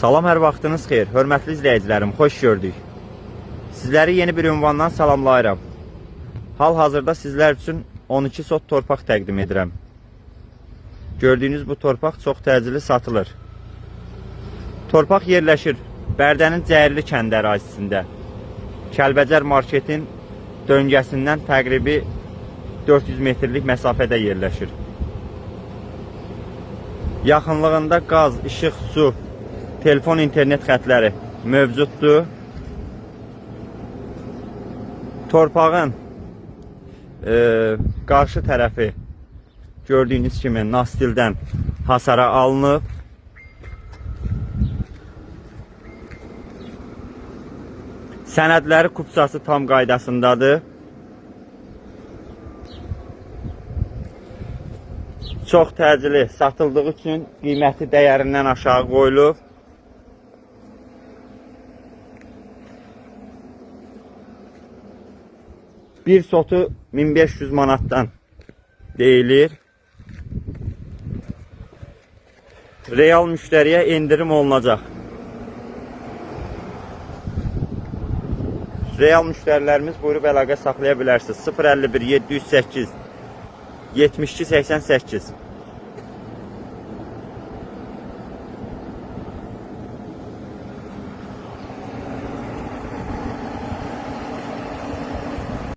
Salam, hər vaxtınız xeyir. Hörmətli izləyicilərim, xoş gördük. Sizləri yeni bir ünvandan salamlayıram. Hal-hazırda sizlər üçün 12 sot torpaq təqdim edirəm. Gördüyünüz bu torpaq çox təcili satılır. Torpaq yerləşir Bərdənin Cəyirli kəndi ərazisində. Kəlbəcər marketin döngəsindən təqribi 400 metrlik məsafədə yerləşir. Yaxınlığında qaz, işıq, su, telefon, internet xətləri mövcuddur. Torpağın qarşı tərəfi gördüyünüz kimi nastildən hasara alınıb. Sənədləri kupçası tam qaydasındadır. Çox təcili satıldığı üçün qiyməti dəyərindən aşağı qoyulub. Bir sotu 1500 manatdan deyilir. Real müştəriyə endirim olunacaq. Real müştərilərimiz buyurub əlaqə saxlaya bilərsiniz. 051 708 72 88